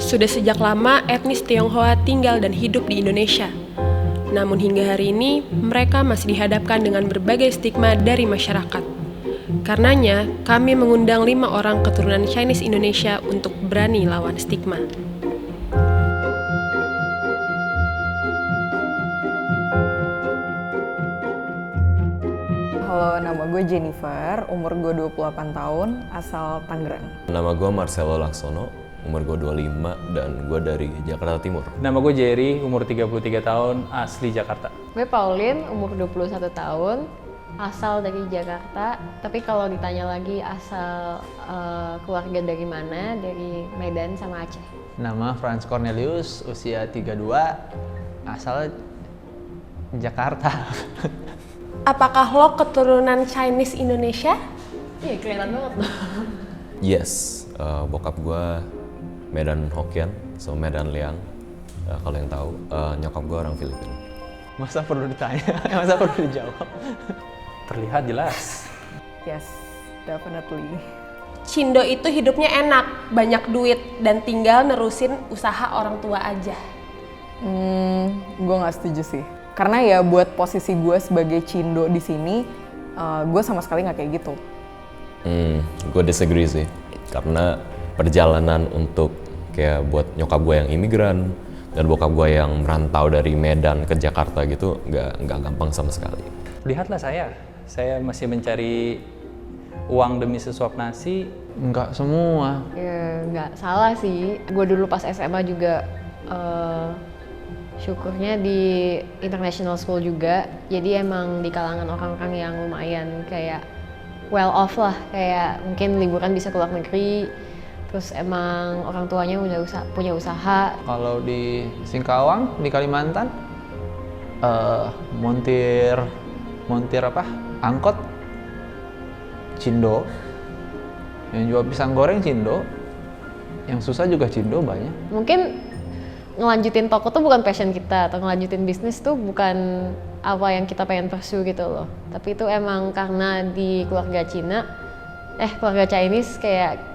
Sudah sejak lama etnis Tionghoa tinggal dan hidup di Indonesia. Namun hingga hari ini, mereka masih dihadapkan dengan berbagai stigma dari masyarakat. Karenanya, kami mengundang 5 orang keturunan Chinese Indonesia untuk berani lawan stigma. Halo, nama gue Jennifer, umur gue 28 tahun, asal Tangerang. Nama gue Marcelo Laksono, umur gue 25 dan gue dari Jakarta Timur. Nama gue Jerry, umur 33 tahun, asli Jakarta. Gue Pauline, umur 21 tahun, asal dari Jakarta. Tapi kalau ditanya lagi asal keluarga dari mana, dari Medan sama Aceh. Nama Franz Cornelius, usia 32, asal Jakarta. Apakah lo keturunan Chinese Indonesia? Iya, kelihatan banget loh. Yes, bokap gue Medan Hokkien, so Medan Liang. Kalau yang tahu, nyokap gue orang Filipina. Masa perlu ditanya? Masa perlu dijawab? Terlihat jelas. Yes, definitely. Cindo itu hidupnya enak, banyak duit, dan tinggal nerusin usaha orang tua aja. Gue nggak setuju sih. Karena ya buat posisi gue sebagai Cindo di sini, gue sama sekali nggak kayak gitu. Gue disagree sih, karena perjalanan untuk kayak buat nyokap gue yang imigran dan bokap gue yang merantau dari Medan ke Jakarta gitu nggak gampang sama sekali. Lihatlah saya masih mencari uang demi sesuap nasi. Enggak semua. Ya, nggak salah sih. Gue dulu pas SMA juga syukurnya di international school juga. Jadi emang di kalangan orang-orang yang lumayan kayak well off lah. Kayak mungkin liburan bisa keluar negeri. Terus emang orang tuanya udah punya usaha. Kalau di Singkawang, di Kalimantan, montir apa? Angkot, Cindo. Yang jual pisang goreng Cindo. Yang susah juga Cindo banyak. Mungkin ngelanjutin toko tuh bukan passion kita, atau ngelanjutin bisnis tuh bukan apa yang kita pengen pursue gitu loh. Tapi itu emang karena di keluarga keluarga Chinese kayak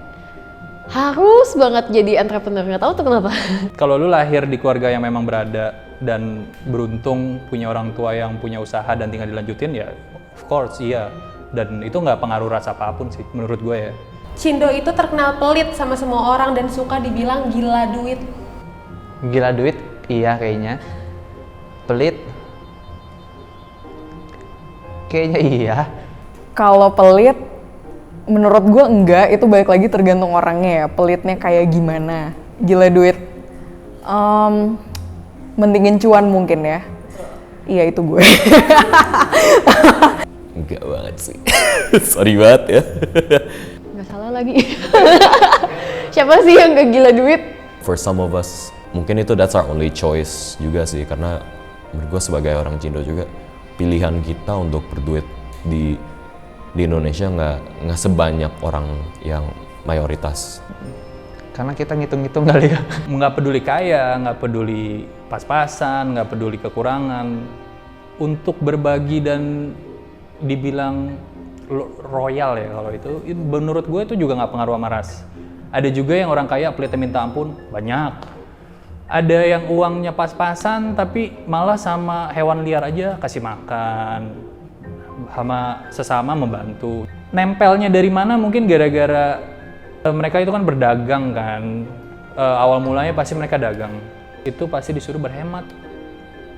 harus banget jadi entrepreneur, nggak tahu tuh kenapa. Kalau lu lahir di keluarga yang memang berada dan beruntung punya orang tua yang punya usaha dan tinggal dilanjutin, ya of course iya. Dan itu nggak pengaruh rasa apapun sih menurut gue ya. Cindo itu terkenal pelit sama semua orang dan suka dibilang gila duit. Gila duit, iya kayaknya. Pelit, kayaknya iya. Kalau pelit, menurut gue enggak, itu balik lagi tergantung orangnya ya, pelitnya kayak gimana. Gila duit, mentingin cuan mungkin ya. Iya itu gue. Enggak banget sih. Sorry banget ya. Nggak salah lagi. Siapa sih yang gak gila duit? For some of us, mungkin itu that's our only choice juga sih, karena menurut gue sebagai orang Cindo juga pilihan kita untuk berduit di Indonesia nggak sebanyak orang yang mayoritas. Karena kita ngitung-ngitung kali ya. Nggak peduli kaya, nggak peduli pas-pasan, nggak peduli kekurangan. Untuk berbagi dan dibilang royal ya kalau itu menurut gue itu juga nggak pengaruh sama ras. Ada juga yang orang kaya pelitnya minta ampun, banyak. Ada yang uangnya pas-pasan tapi malah sama hewan liar aja kasih makan, sama sesama membantu. Nempelnya dari mana mungkin gara-gara mereka itu kan berdagang kan. Awal mulanya pasti mereka dagang. Itu pasti disuruh berhemat.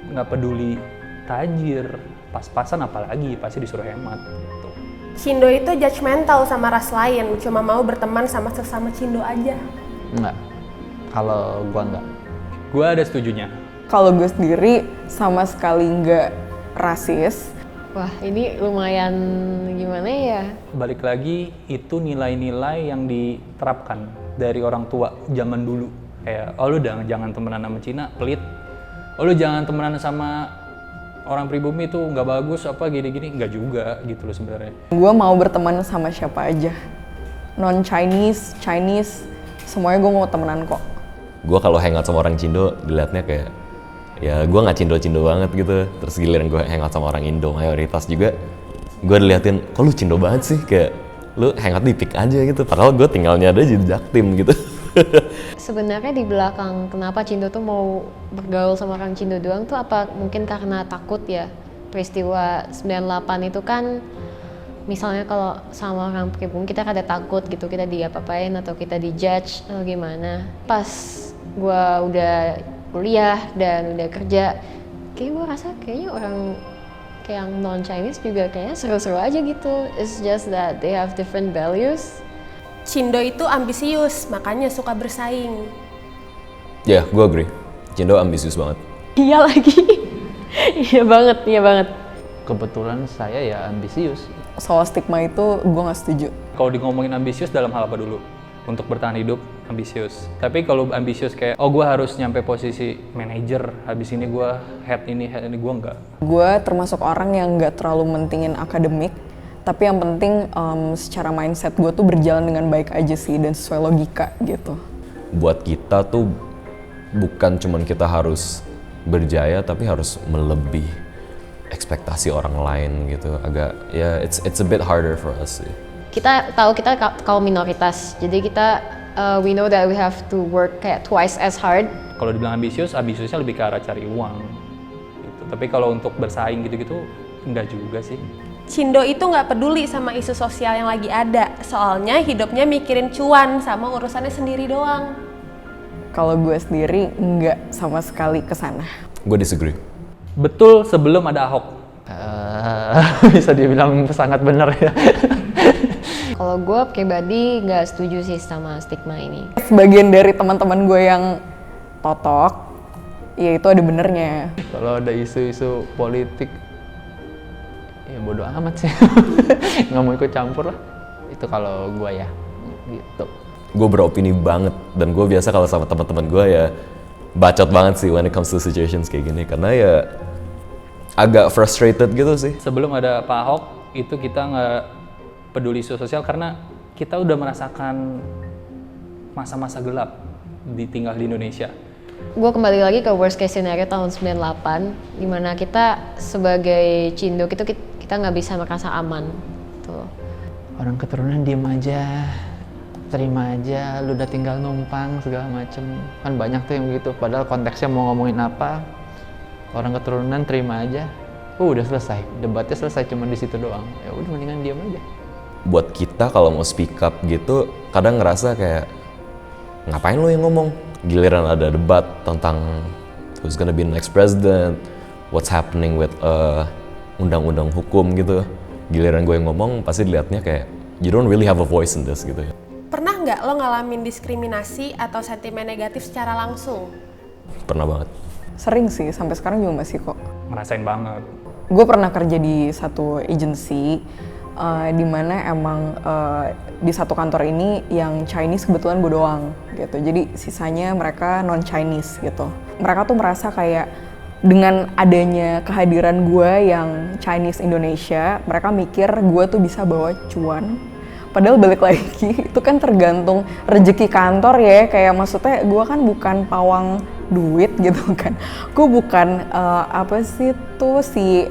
Nggak peduli tajir, pas-pasan apalagi pasti disuruh hemat gitu. Cindo itu judgmental sama ras lain, cuma mau berteman sama sesama Cindo aja. Enggak. Kalau gua enggak. Gue ada setujunya. Kalau gue sendiri sama sekali nggak rasis. Wah, ini lumayan gimana ya? Balik lagi, itu nilai-nilai yang diterapkan dari orang tua zaman dulu. Kayak, oh lu jangan temenan sama Cina, pelit. Oh lu jangan temenan sama orang pribumi itu nggak bagus, apa gini-gini. Nggak juga gitu loh sebenarnya. Gue mau berteman sama siapa aja. Non-Chinese, Chinese, semuanya gue mau temenan kok. Gue kalau hangout sama orang Cindo dilihatnya kayak ya gue nggak Cindo banget gitu. Terus giliran gue hangout sama orang Indo mayoritas juga, gue diliatin kok lu Cindo banget sih, kayak lu hangout di PIK aja gitu, padahal gue tinggalnya ada di Jaktim gitu. sebenarnya di belakang kenapa Cindo tuh mau bergaul sama orang Cindo doang tuh apa mungkin karena takut ya. Peristiwa 98 itu kan misalnya kalau sama orang pribumi kita kada takut gitu, kita diapa-apain atau kita dijudge atau gimana. Pas gua udah kuliah dan udah kerja, kayak gua rasa kayaknya orang kayak yang non-Chinese juga kayaknya seru-seru aja gitu. It's just that they have different values. Cindo itu ambisius, makanya suka bersaing. Ya, gue agree. Cindo ambisius banget. Iya lagi. Iya banget, iya banget. Kebetulan saya ya ambisius. Soal stigma itu gue nggak setuju. Kalau di ngomongin ambisius dalam hal apa dulu? Untuk bertahan hidup, ambisius. Tapi kalau ambisius kayak, oh gue harus nyampe posisi manajer, habis ini gue head ini, gue enggak. Gue termasuk orang yang nggak terlalu mentingin akademik, tapi yang penting secara mindset gue tuh berjalan dengan baik aja sih dan sesuai logika gitu. Buat kita tuh bukan cuman kita harus berjaya, tapi harus melebihi ekspektasi orang lain gitu. Agak ya it's a bit harder for us sih. Kita tahu kita kaum minoritas, jadi kita we know that we have to work kayak twice as hard. Kalau dibilang ambisius, ambisiusnya lebih ke arah cari uang. Gitu. Tapi kalau untuk bersaing gitu-gitu, enggak juga sih. Cindo itu nggak peduli sama isu sosial yang lagi ada, soalnya hidupnya mikirin cuan sama urusannya sendiri doang. Kalau gue sendiri nggak sama sekali ke sana. Gue disagree. Betul sebelum ada Ahok. Bisa dibilang sangat benar ya. Kalau gue pribadi nggak setuju sih sama stigma ini. Sebagian dari teman-teman gue yang totok, ya itu ada benernya. Kalau ada isu-isu politik, ya bodo amat sih. Nggak mau ikut campur lah. Itu kalau gue ya, gitu. Gue beropini banget, dan gue biasa kalau sama teman-teman gue ya bacot banget sih when it comes to situations kayak gini, karena ya agak frustrated gitu sih. Sebelum ada Pak Ahok, itu kita nggak peduli isu sosial karena kita udah merasakan masa-masa gelap tinggal di Indonesia. Gue kembali lagi ke worst case scenario tahun 98, dimana kita sebagai Cindo kita nggak bisa merasa aman. Tuh. Orang keturunan diem aja, terima aja, lu udah tinggal numpang segala macem. Kan banyak tuh yang begitu, padahal konteksnya mau ngomongin apa, orang keturunan terima aja. Udah selesai, debatnya selesai cuma di situ doang. Ya udah mendingan diam aja. Buat kita kalau mau speak up gitu, kadang ngerasa kayak ngapain lo yang ngomong? Giliran ada debat tentang who's gonna be the next president, what's happening with undang-undang hukum gitu. Giliran gue yang ngomong, pasti dilihatnya kayak you don't really have a voice in this gitu ya. Pernah nggak lo ngalamin diskriminasi atau sentimen negatif secara langsung? Pernah banget. Sering sih, sampai sekarang juga masih kok. Ngerasain banget. Gue pernah kerja di satu agency di mana emang di satu kantor ini yang Chinese kebetulan gue doang gitu. Jadi sisanya mereka non-Chinese gitu. Mereka tuh merasa kayak dengan adanya kehadiran gue yang Chinese Indonesia, mereka mikir gue tuh bisa bawa cuan. Padahal balik lagi, itu kan tergantung rezeki kantor ya. Kayak maksudnya gue kan bukan pawang duit gitu kan. Gue bukan apa sih tuh si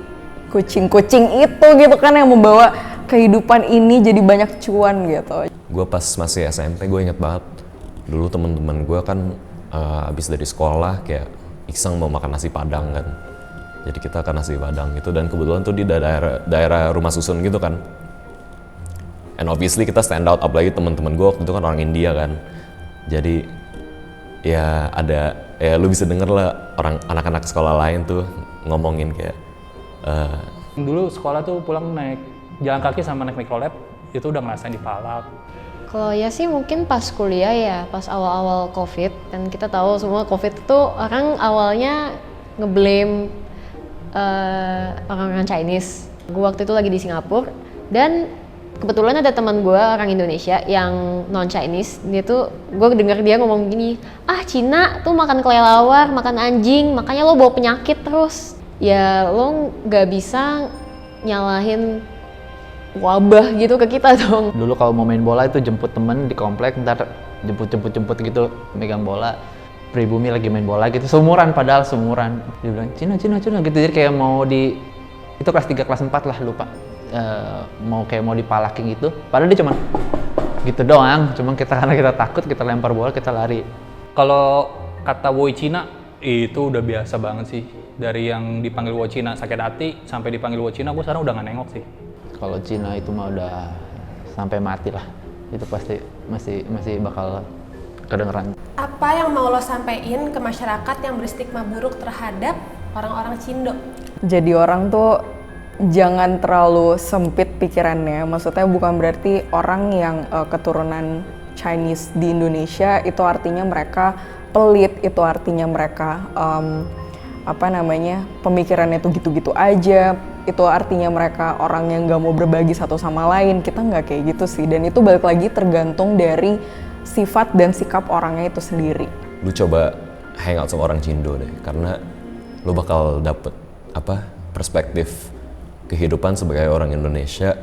kucing-kucing itu gitu kan yang membawa kehidupan ini jadi banyak cuan gitu. Gue pas masih SMP, gue inget banget dulu temen-temen gue kan abis dari sekolah kayak iseng mau makan nasi padang kan. Jadi kita makan nasi padang gitu, dan kebetulan tuh di daerah rumah susun gitu kan. And obviously kita stand out, apalagi teman-teman gue waktu itu kan orang India kan. Jadi ya ada, ya lu bisa denger lah orang anak-anak sekolah lain tuh ngomongin kayak Dulu sekolah tuh pulang naik jalan kaki sama naik mikrolab, itu udah ngerasain dipalak. Kalau ya sih mungkin pas kuliah ya, pas awal-awal COVID, dan kita tahu semua COVID itu orang awalnya ngeblame orang-orang Chinese. Gue waktu itu lagi di Singapura, dan kebetulan ada teman gue orang Indonesia yang non-Chinese. Dia tuh, gue dengar dia ngomong gini, Cina tuh makan kelelawar, makan anjing, makanya lo bawa penyakit terus. Ya lo nggak bisa nyalahin wabah gitu ke kita dong. Dulu kalau mau main bola itu jemput temen di komplek, ntar jemput gitu megang bola. Pribumi lagi main bola gitu, seumuran padahal seumuran. Dia bilang Cina gitu, jadi kayak mau di, itu kelas 3 kelas 4 lah lupa. Mau dipalakin gitu, padahal dia cuman gitu doang. Cuma karena kita takut, kita lempar bola, kita lari. Kalau kata woi Cina itu udah biasa banget sih. Dari yang dipanggil woi Cina sakit hati sampai dipanggil woi Cina, gue sekarang udah nggak nengok sih. Kalau Cina itu mah udah sampai mati lah. Itu pasti masih bakal kedengeran. Apa yang mau lo sampein ke masyarakat yang berstigma buruk terhadap orang-orang Cindo? Jadi orang tuh jangan terlalu sempit pikirannya. Maksudnya bukan berarti orang yang keturunan Chinese di Indonesia itu artinya mereka pelit, itu artinya mereka pemikirannya tuh gitu-gitu aja. Itu artinya mereka orang yang nggak mau berbagi satu sama lain. Kita nggak kayak gitu sih. Dan itu balik lagi tergantung dari sifat dan sikap orangnya itu sendiri. Lu coba hangout sama orang Cindo deh, karena lu bakal dapet perspektif kehidupan sebagai orang Indonesia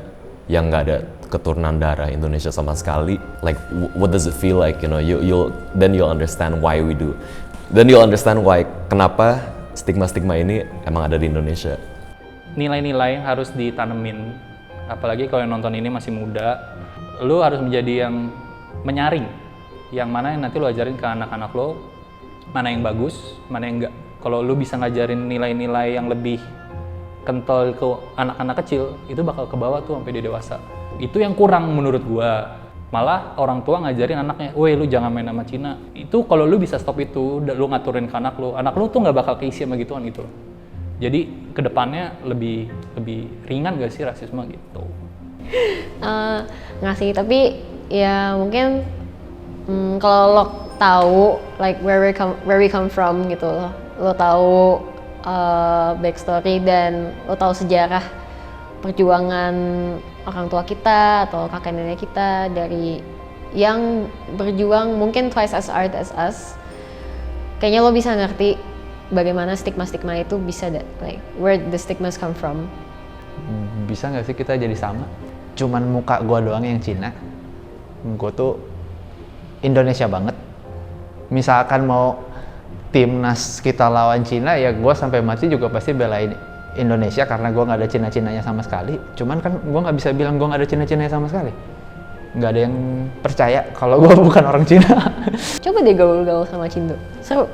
yang nggak ada keturunan darah Indonesia sama sekali. Like what does it feel like, you'll understand why we do. Then you'll understand why kenapa stigma-stigma ini emang ada di Indonesia. Nilai-nilai yang harus ditanemin, apalagi kalau yang nonton ini masih muda, lu harus menjadi yang menyaring, yang mana yang nanti lu ajarin ke anak-anak lo, mana yang bagus, mana yang enggak. Kalau lu bisa ngajarin nilai-nilai yang lebih kental ke anak-anak kecil, itu bakal ke bawah tuh sampai dia dewasa. Itu yang kurang menurut gua. Malah orang tua ngajarin anaknya, weh lu jangan main sama Cina. Itu kalau lu bisa stop itu, lu ngaturin ke anak lu tuh nggak bakal keisi sama gituan gitu. Jadi kedepannya lebih ringan gak sih rasisme gitu? Nggak sih, tapi ya mungkin kalau lo tahu like where we come from gitu, lo tahu backstory dan lo tahu sejarah perjuangan orang tua kita atau kakek nenek kita dari yang berjuang mungkin twice as hard as us, kayaknya lo bisa ngerti bagaimana stigma-stigma itu bisa like where the stigmas come from. Bisa nggak sih kita jadi sama? Cuman muka gue doang yang Cina. Gue tuh Indonesia banget. Misalkan mau timnas kita lawan Cina, ya gue sampai mati juga pasti belain Indonesia karena gue nggak ada Cina-Cinanya sama sekali. Cuman kan gue nggak bisa bilang gue nggak ada Cina-Cinanya sama sekali. Nggak ada yang percaya kalau gue bukan orang Cina. Coba deh gaul-gaul sama Cindo, seru.